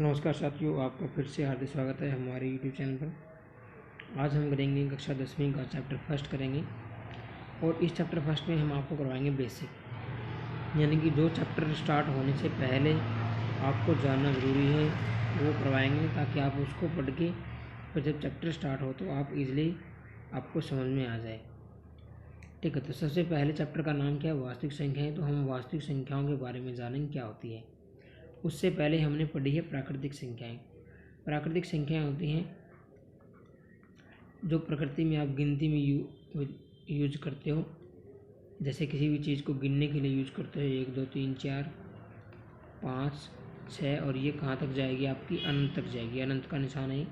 नमस्कार साथियों, आपका फिर से हार्दिक स्वागत है हमारे यूट्यूब चैनल पर। आज हम करेंगे कक्षा 10वीं का चैप्टर फर्स्ट करेंगे और इस चैप्टर फर्स्ट में हम आपको करवाएंगे बेसिक, यानी कि जो चैप्टर स्टार्ट होने से पहले आपको जानना ज़रूरी है वो करवाएंगे, ताकि आप उसको पढ़ के फिर जब चैप्टर स्टार्ट हो तो आप इजीली आपको समझ में आ जाए। ठीक है, तो सबसे पहले चैप्टर का नाम क्या है? वास्तविक संख्याएँ। तो हम वास्तविक संख्याओं के बारे में जानेंगे क्या होती है। उससे पहले हमने पढ़ी है प्राकृतिक संख्याएं। प्राकृतिक संख्याएं होती हैं जो प्रकृति में आप गिनती में यूज करते हो, जैसे किसी भी चीज़ को गिनने के लिए यूज करते हो, 1 2 3 4 5 6, और ये कहाँ तक जाएगी? आपकी अनंत तक जाएगी, अनंत का निशान है।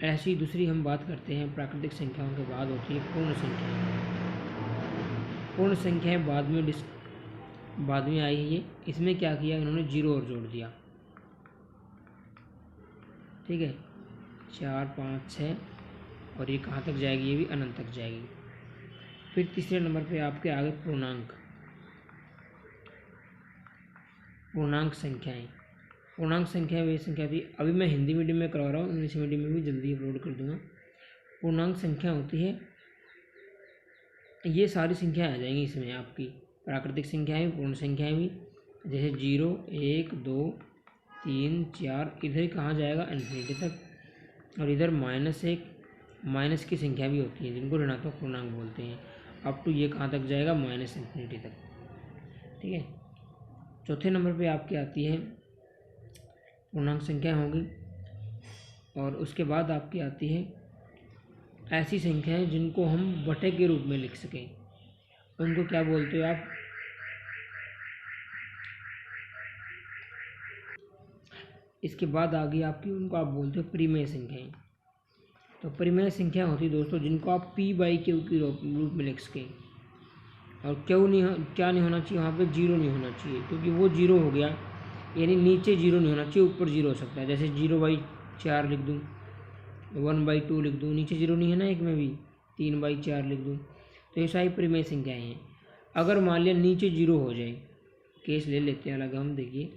ऐसी दूसरी हम बात करते हैं प्राकृतिक संख्याओं के बाद होती है पूर्ण संख्याएं। पूर्ण संख्याएं बाद में आई है ये। इसमें क्या किया इन्होंने? जीरो और जोड़ दिया। ठीक है, 4 5 6, और ये कहाँ तक जाएगी? ये भी अनंत तक जाएगी। फिर तीसरे नंबर पे आपके आगे पूर्णांक संख्याएं। पूर्णांक संख्या वे संख्या थी, अभी मैं हिंदी मीडियम में करवा रहा हूँ, इंग्लिश मीडियम में भी जल्दी अपलोड कर दूंगा। पूर्णांक संख्या होती है, ये सारी संख्याएं आ जाएंगी इसमें आपकी, प्राकृतिक संख्याएं, पूर्ण संख्याएं भी, जैसे 0 1 2 3 4, इधर कहाँ जाएगा? इन्फिनिटी तक। और इधर -1 माइनस की संख्या भी होती है जिनको ऋणात्मक पूर्णांक बोलते हैं, अप टू ये कहाँ तक जाएगा? -इन्फिनिटी तक। ठीक है, चौथे नंबर पे आपकी आती है पूर्णांक संख्या होगी, और उसके बाद आपकी आती है ऐसी संख्याएं जिनको हम बटे के रूप में लिख सकें, उनको क्या बोलते हो आप? इसके बाद आ गई आपकी, उनको आप बोलते हो परिमेय संख्याएं। तो परिमेय संख्या होती है दोस्तों जिनको आप p/q के रूप में लिख सकें। और क्या नहीं होना चाहिए वहाँ पे? जीरो नहीं होना चाहिए, क्योंकि वो जीरो हो गया, यानी नीचे जीरो नहीं होना चाहिए, ऊपर जीरो हो सकता है। जैसे 0/4 लिख दूँ, 1/2 लिख दूँ, नीचे जीरो नहीं है ना एक में भी, 3/4 लिख दूँ। तो ये सारी परिमेय संख्याएँ हैं। अगर मान लिया नीचे जीरो हो जाए, केस ले लेते हैं अलग हम, देखिए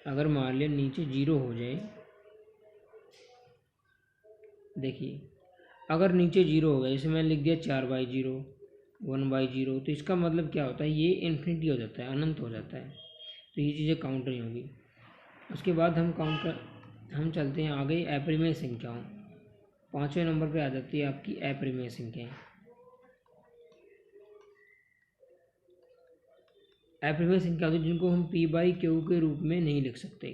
अगर मान लिया नीचे जीरो हो जाए, देखिए अगर नीचे जीरो हो गया, जैसे मैंने लिख दिया 4/0 1/0, तो इसका मतलब क्या होता है? ये इन्फिनिटी हो जाता है, अनंत हो जाता है, तो ये चीज़ें काउंट नहीं होगी। उसके बाद हम चलते हैं आगे अपरिमेय संख्याओं। 5वें नंबर पे आ जाती है आपकी अपरिमेय संख्याएं। अपरिमेय संख्या होती है जिनको हम p/q के रूप में नहीं लिख सकते।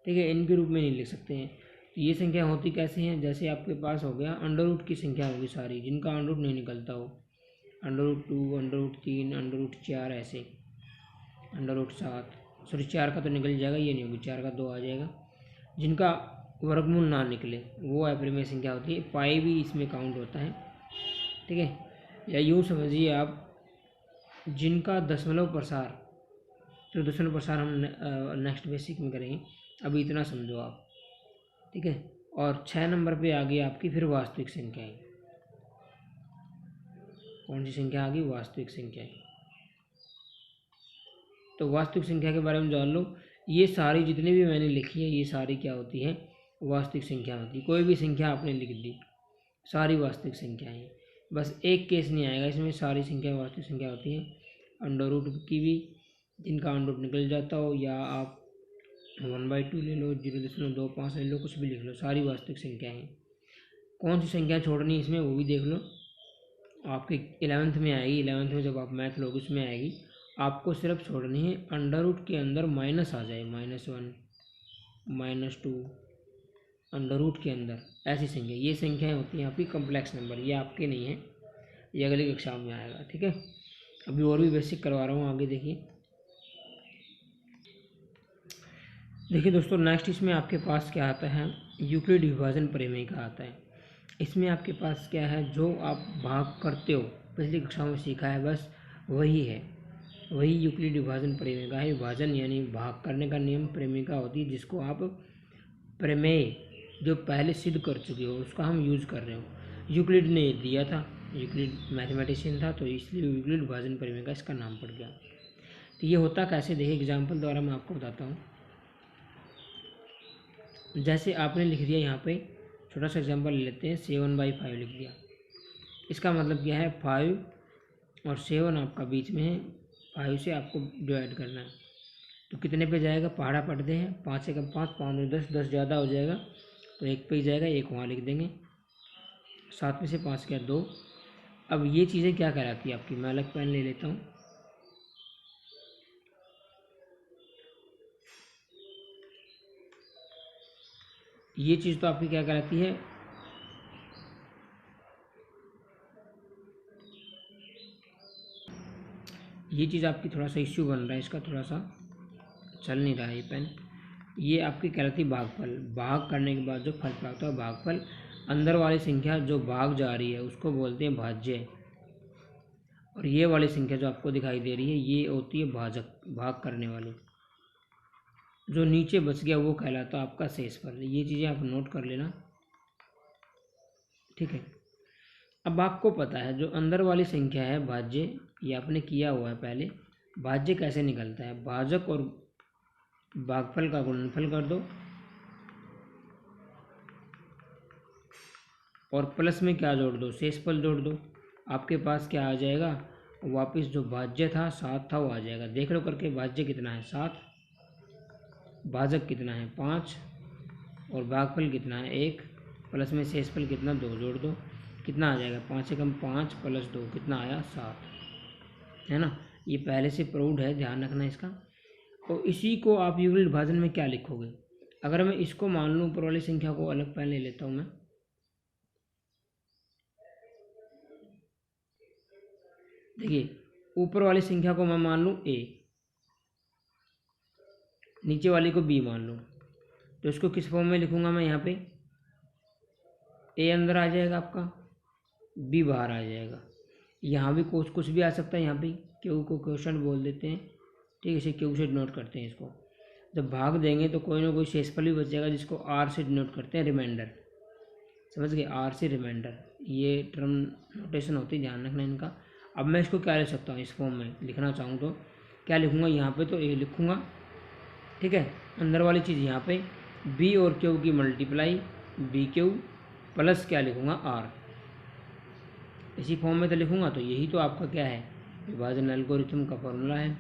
ठीक है, इनके रूप में नहीं लिख सकते हैं। ये संख्या होती कैसे हैं? जैसे आपके पास हो गया अंडर रूट की संख्या होगी सारी, जिनका अंडर रूट नहीं निकलता हो, √2 √3 √4, ऐसे √7, सॉरी 4 का तो निकल जाएगा, ये नहीं होगी, 4 का 2 आ जाएगा, जिनका वर्गमूल ना निकले वो अपरिमेय संख्या होती है। पाई भी इसमें काउंट होता है। ठीक है, या यूँ समझिए आप, जिनका दशमलव प्रसार, तो दशमलव प्रसार हम नेक्स्ट बेसिक में करेंगे, अभी इतना समझो आप। ठीक है, और 6 नंबर पे आ गई आपकी फिर वास्तविक संख्याएं। कौन सी संख्या आ गई? वास्तविक संख्याएं। तो वास्तविक संख्या के बारे में जान लो। ये सारी जितनी भी मैंने लिखी है, ये सारी क्या होती है? वास्तविक संख्या होती है। कोई भी संख्या आपने लिख दी, सारी वास्तविक संख्याएं हैं। बस एक केस नहीं आएगा इसमें, सारी संख्या वास्तविक संख्या होती है। अंडर रूट की भी, जिनका अंडर रूट निकल जाता हो, या आप 1/2 ले लो, 0.25 ले लो, कुछ भी लिख लो, सारी वास्तविक संख्याएं हैं। कौन सी संख्या छोड़नी है इसमें वो भी देख लो, आपके 11th में आएगी। 11th में जब आप मैथ लोगे उसमें आएगी। आपको सिर्फ छोड़नी है अंडर रूट के अंदर माइनस आ जाए, -1 -2 अंडर रूट के अंदर, ऐसी संख्या। ये संख्याएं होती हैं आपकी कम्प्लेक्स नंबर, ये आपके नहीं है, ये अगली कक्षा में आएगा। ठीक है, अभी और भी बेसिक करवा रहा हूँ आगे। देखिए दोस्तों, नेक्स्ट इसमें आपके पास क्या आता है? यूक्लिड विभाजन प्रमेय का आता है। इसमें आपके पास क्या है? जो आप भाग करते हो, पिछली कक्षाओं में सीखा है, बस वही है, वही यूक्लिड विभाजन प्रमेय का है। विभाजन यानी भाग करने का नियम प्रमेय का होती है, जिसको आप प्रमेय जो पहले सिद्ध कर चुके हो उसका हम यूज़ कर रहे हो। यूक्लिड ने दिया था, यूक्लिड मैथमेटिशियन था, तो इसलिए यूक्लिड विभाजन प्रमेय का इसका नाम पड़ गया। तो ये होता कैसे, देखिए एग्जाम्पल द्वारा मैं आपको बताता हूँ। जैसे आपने लिख दिया यहाँ पे, छोटा सा एग्जाम्पल ले लेते हैं, 7/5 लिख दिया। इसका मतलब क्या है, 5 और 7 आपका बीच में है, 5 से आपको डिवाइड करना है। तो कितने पे जाएगा, पहाड़ा पढ़ते हैं, 5 से कम 5, 5 में 10, 10 ज़्यादा हो जाएगा तो 1 पे ही जाएगा, 1 वहाँ लिख देंगे। 7 में से 5 क्या, 2। अब ये चीज़ें क्या कहलाती है आपकी, मैं अलग पेन ले लेता हूँ। ये चीज़ तो आपकी क्या कहलाती है, ये चीज़ आपकी थोड़ा सा इश्यू बन रहा है, इसका थोड़ा सा चल नहीं रहा है ये पेन। ये आपकी कहलाती है भागफल। भाग करने के बाद जो फल प्राप्त होता है भागफल। अंदर वाली संख्या जो भाग जा रही है उसको बोलते हैं भाज्य, और ये वाली संख्या जो आपको दिखाई दे रही है ये होती है भाजक, भाग करने वाली। जो नीचे बच गया वो कहलाता है आपका शेषफल। ये चीज़ें आप नोट कर लेना, ठीक है। अब आपको पता है जो अंदर वाली संख्या है भाज्य, ये आपने किया हुआ है पहले। भाज्य कैसे निकलता है, भाजक और भागफल का गुणनफल कर दो और प्लस में क्या जोड़ दो, शेषफल जोड़ दो। आपके पास क्या आ जाएगा, वापस जो भाज्य था 7 था वो आ जाएगा। देख लो करके, भाज्य कितना है 7, भाजक कितना है 5 और भागफल कितना है 1, प्लस में शेषफल कितना 2 जोड़ दो, कितना आ जाएगा, 5 से कम 5 प्लस 2 कितना आया 7, है ना। ये पहले से प्रूव्ड है, ध्यान रखना इसका। और इसी को आप यूनिट विभाजन में क्या लिखोगे, अगर मैं इसको मान लूँ, ऊपर वाली संख्या को अलग पेन ले लेता हूँ मैं। देखिए ऊपर वाली संख्या को मैं मान लूँ a, नीचे वाली को b मान लूँ, तो इसको किस फॉर्म में लिखूँगा मैं, यहाँ पे a अंदर आ जाएगा आपका, b बाहर आ जाएगा। यहाँ भी कुछ भी आ सकता है, यहाँ पे क्यू को क्वेश्चन बोल देते हैं, ठीक है, इसे क्यू से डिनोट करते हैं इसको। जब भाग देंगे तो कोई ना कोई शेषफल भी बचेगा जिसको r से डिनोट करते हैं, रिमाइंडर, समझ गए, r से रिमाइंडर, ये टर्म नोटेशन होती है, ध्यान रखना इनका। अब मैं इसको क्या लिख सकता हूँ, इस फॉर्म में लिखना चाहूँ तो क्या लिखूँगा, यहाँ पे तो a लिखूँगा, ठीक है। अंदर वाली चीज़ यहाँ पे b और क्यू की मल्टीप्लाई बी क्यू प्लस क्या लिखूँगा r, इसी फॉर्म में तो लिखूँगा। तो यही तो आपका क्या है, विभाजन एल्गोरिथम का फॉर्मूला है।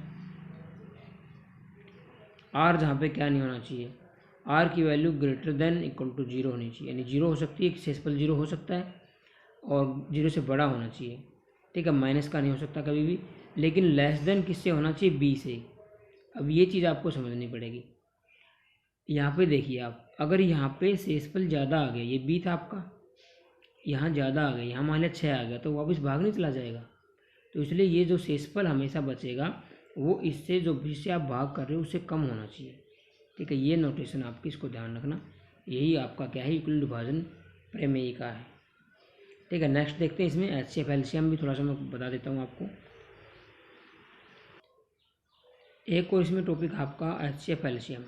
r जहाँ पे क्या नहीं होना चाहिए, r की value greater than equal to 0 होनी चाहिए, यानी 0 हो सकती है, शेषफल 0 हो सकता है और 0 से बड़ा होना चाहिए, ठीक है। माइनस का नहीं हो सकता कभी भी, लेकिन लेस देन किससे होना चाहिए, b से। अब ये चीज़ आपको समझनी पड़ेगी। यहाँ पे देखिए आप, अगर यहाँ पे शेषफल ज़्यादा आ गया, ये b था आपका, यहाँ ज़्यादा आ गया, यहाँ मान लिया 6 आ गया, तो वापस भाग नहीं चला जाएगा। तो इसलिए ये जो शेषफल हमेशा बचेगा वो इससे, जो जिससे आप भाग कर रहे हो उससे कम होना चाहिए, ठीक है। ये नोटेशन आपकी, इसको ध्यान रखना, यही आपका क्या है, यूक्लिड विभाजन प्रमेय का है, ठीक है। नेक्स्ट देखते हैं, इसमें एचसीएफ एलसीएम भी थोड़ा सा मैं बता देता हूँ आपको। एक और इसमें टॉपिक आपका एचसीएफ एलसीएम।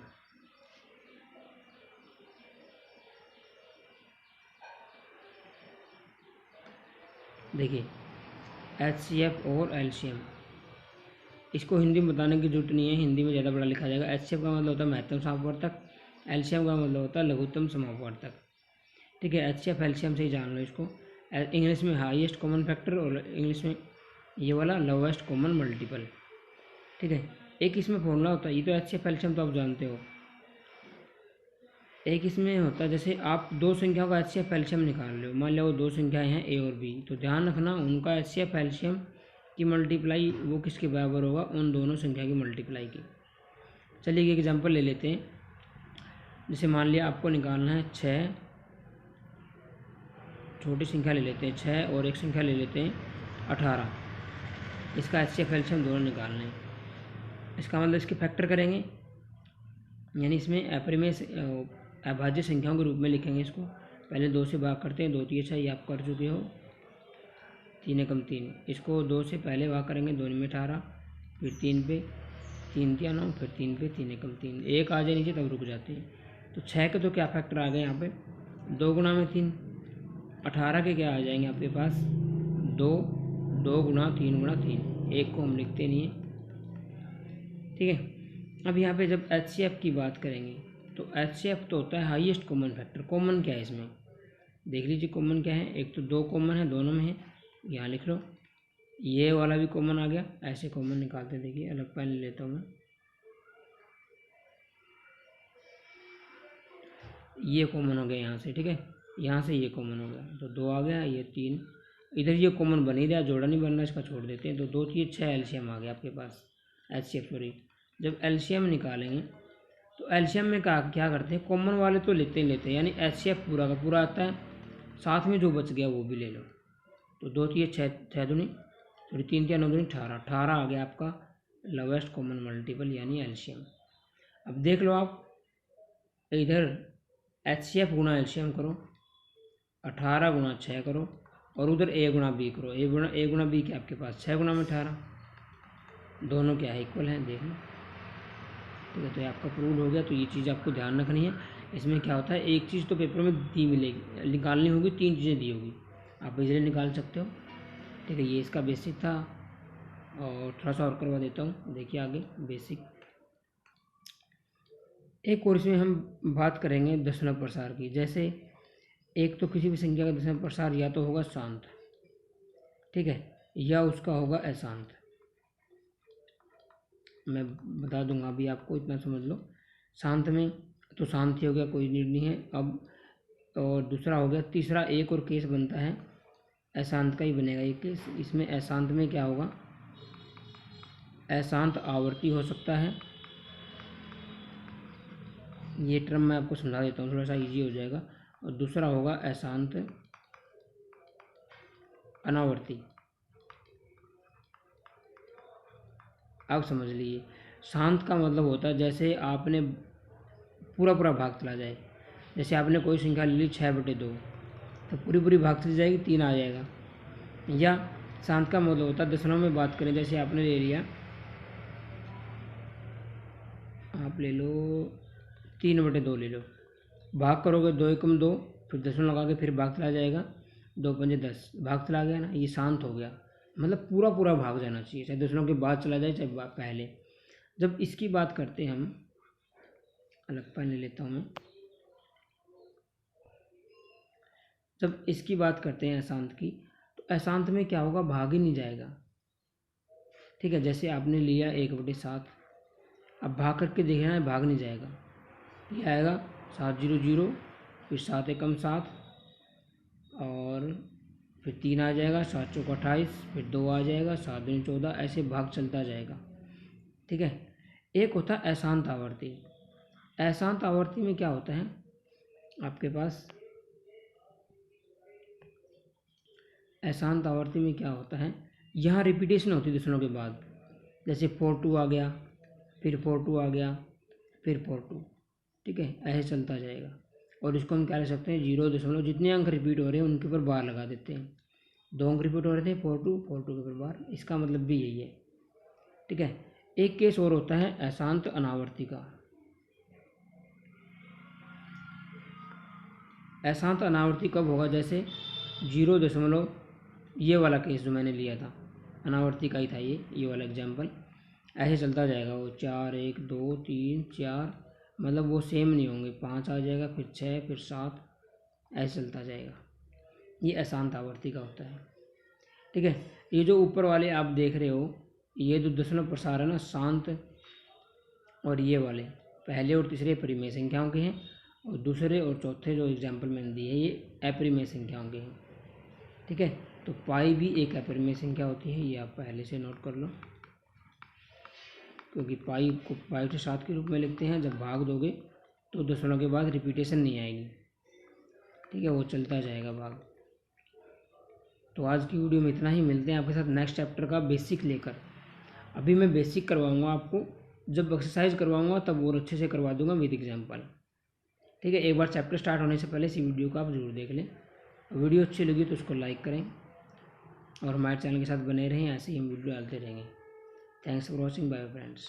देखिए एचसीएफ और एलसीएम, इसको हिंदी में बताने की जरूरत नहीं है, हिंदी में ज़्यादा बड़ा लिखा जाएगा। एचसीएफ का मतलब होता है महत्तम समापवर्तक, एलसीएम का मतलब होता है लघुत्तम समापवर्तक, ठीक है। एचसीएफ एलसीएम से ही जान लो इसको। इंग्लिश में हाईएस्ट कॉमन फैक्टर और इंग्लिश में ये वाला लोवेस्ट कॉमन मल्टीपल, ठीक है। एक इसमें फॉर्मूला होता है, ये तो एचसीएफ एलसीएम तो आप जानते हो। एक इसमें होता है, जैसे आप दो संख्याओं का एचसीएफ एलसीएम निकाल रहे हो, मान लो वो दो संख्याएं हैं ए और बी, तो ध्यान रखना उनका एचसीएफ एलसीएम की मल्टीप्लाई वो किसके बराबर होगा, उन दोनों संख्या की मल्टीप्लाई की। चलिए एक एग्जांपल ले लेते हैं, जैसे मान लिया आपको निकालना है 6, छोटी संख्या ले लेते हैं 6 और एक संख्या ले लेते हैं 18, इसका एचसीएफ एलसीएम दोनों निकालना है। इसका मतलब इसके फैक्टर करेंगे, यानी इसमें अपरिमेय अभाज्य संख्याओं के रूप में लिखेंगे इसको। पहले 2 से भाग करते हैं, 2 3 6 ये आप कर चुके हो, 3 एकम 3, इसको 2 से पहले भाग करेंगे, 2 में 18, फिर 3 पे, 3 3 9, फिर 3 पे, 3 एकम 3, एक आ जाए नीचे तब रुक जाते हैं। तो 6 के तो क्या फैक्टर आ गए यहाँ पे, 2 गुणा में 3, 18 के क्या आ जाएंगे आपके पास 2, 2 गुणा 3 गुणा 3, एक को हम लिखते नहीं हैं, ठीक है। अब यहाँ पे जब HCF की बात करेंगे तो HCF तो होता है हाईएस्ट कॉमन फैक्टर। कॉमन क्या है इसमें, देख लीजिए कॉमन क्या है। एक तो 2 कॉमन है, दोनों में है, यहाँ लिख लो। ये वाला भी कॉमन आ गया। ऐसे कॉमन निकालते, देखिए अलग पेन ले लेता हूँ मैं। ये कॉमन हो गया यहाँ से, ठीक है, यहाँ से ये कॉमन हो गया तो 2 आ गया, ये 3, इधर ये कॉमन बन ही रहा, जोड़ा नहीं बन रहा, इसका छोड़ देते हैं। तो 2 3 6 एलसीएम आ गया आपके पास, HCF सॉरी। जब एलसीएम निकालेंगे तो एलसीएम में क्या करते हैं, कॉमन वाले तो लेते ही लेते हैं, यानी HCF पूरा का पूरा आता है, साथ में जो बच गया वो भी ले लो। तो 2 3 6 दूनी सॉरी 3 3 9 दूनी 18 आ गया आपका लोवेस्ट कॉमन मल्टीपल यानी एलसीएम। अब देख लो आप इधर HCF गुणा एलसीएम करो, 18 गुणा 6 करो, और उधर A गुणा B करो। A गुणा B क्या आपके पास 6 गुणा में 18, दोनों क्या है इक्वल हैं, देख लो। ठीक है, तो ये आपका प्रूव हो गया। तो ये चीज़ आपको ध्यान रखनी है। इसमें क्या होता है, एक चीज़ तो पेपर में दी मिलेगी, निकालनी होगी, 3 चीज़ें दी होगी, आप इजीली निकाल सकते हो। ठीक है, ये इसका बेसिक था, और थोड़ा सा और करवा देता हूँ, देखिए आगे बेसिक। एक और इसमें हम बात करेंगे दशमलव प्रसार की। जैसे एक तो किसी भी संख्या का दशमलव प्रसार या तो होगा शांत, ठीक है, या उसका होगा अशांत। मैं बता दूंगा अभी आपको, इतना समझ लो। शांत में तो शांत ही हो गया, कोई नीड नहीं है अब। और दूसरा हो गया, तीसरा एक और केस बनता है अशांत का ही बनेगा एक केस। इसमें अशांत में क्या होगा, अशांत आवर्ती हो सकता है। ये टर्म मैं आपको समझा देता हूँ, थोड़ा सा इजी हो जाएगा। और दूसरा होगा अशांत अनावर्ती। अब समझ लीजिए, शांत का मतलब होता है जैसे आपने पूरा भाग चला जाए। जैसे आपने कोई संख्या ले ली 6/2, तो पूरी भाग चली जाएगी, 3 आ जाएगा। या शांत का मतलब होता है दशमलव में बात करें, जैसे आपने ले लिया, आप ले लो 3/2 ले लो, भाग करोगे 2 एकम 2, फिर दशमलव लगा के फिर भाग चला जाएगा, 2 पंजे 10, भाग चला गया ना, ये शांत हो गया। मतलब पूरा भाग जाना चाहिए, चाहे दशमलव के बाद चला जाए चाहे पहले। जब इसकी बात करते हैं हम, अलग पेन ले लेता हूँ मैं। जब इसकी बात करते हैं अशांत की, तो अशांत में क्या होगा, भाग ही नहीं जाएगा। ठीक है, जैसे आपने लिया 1/7, अब भाग करके देखना है, भाग नहीं जाएगा। ये आएगा 7 0 0, फिर 7 एकम 7, और फिर 3 आ जाएगा, 7 चौक 28, फिर 2 आ जाएगा, 7 दूनी 14, ऐसे भाग चलता जाएगा। ठीक है, एक होता है अशांत आवर्ती। अशांत आवर्ती में क्या होता है आपके पास, अशांत आवर्ती में क्या होता है, यहाँ रिपीटेशन होती है दशमलव के बाद। जैसे 4 2 आ गया, फिर 4 2 आ गया, फिर 4 2, ठीक है, ऐसे चलता जाएगा। और इसको हम क्या ले सकते हैं, 0 दशमलव, जितने अंक रिपीट हो रहे हैं उनके ऊपर बार लगा देते हैं। 2 अंक रिपीट हो रहे थे, 4 2 के ऊपर बार, इसका मतलब भी यही है। ठीक है, एक केस और होता है अशांत अनावर्ती का। अशांत अनावर्ती कब होगा, जैसे 0 दशमलव, ये वाला केस जो मैंने लिया था अनावर्ती का ही था, ये वाला एग्जाम्पल। ऐसे चलता जाएगा, वो 4 1 2 3 4, मतलब वो सेम नहीं होंगे, 5 आ जाएगा, फिर 6, फिर 7, ऐसे चलता जाएगा। ये अशांत आवर्ती का होता है। ठीक है, ये जो ऊपर वाले आप देख रहे हो, ये जो दशमलव प्रसार है ना, शांत, और ये वाले पहले और तीसरे परिमेय संख्याओं के हैं, और दूसरे और चौथे जो एग्जाम्पल मैंने दिए ये अपरिमेय संख्याओं के हैं। ठीक है, तो पाई भी एक अपरिमेय संख्या होती है, ये आप पहले से नोट कर लो, क्योंकि पाई को पाई से 7 के रूप में लिखते हैं। जब भाग दोगे तो दशमलव के बाद रिपीटेशन नहीं आएगी, ठीक है, वो चलता जाएगा भाग। तो आज की वीडियो में इतना ही, मिलते हैं आपके साथ नेक्स्ट चैप्टर का बेसिक लेकर। अभी मैं बेसिक करवाऊंगा आपको, जब एक्सरसाइज करवाऊंगा तब और अच्छे से करवा दूंगा विद एग्जाम्पल। ठीक है, एक बार चैप्टर स्टार्ट होने से पहले इसी वीडियो को आप जरूर देख लें। वीडियो अच्छी लगी तो उसको लाइक करें, और हमारे चैनल के साथ बने रहें, ऐसे ही हम वीडियो डालते रहेंगे। Thanks for watching, bye friends.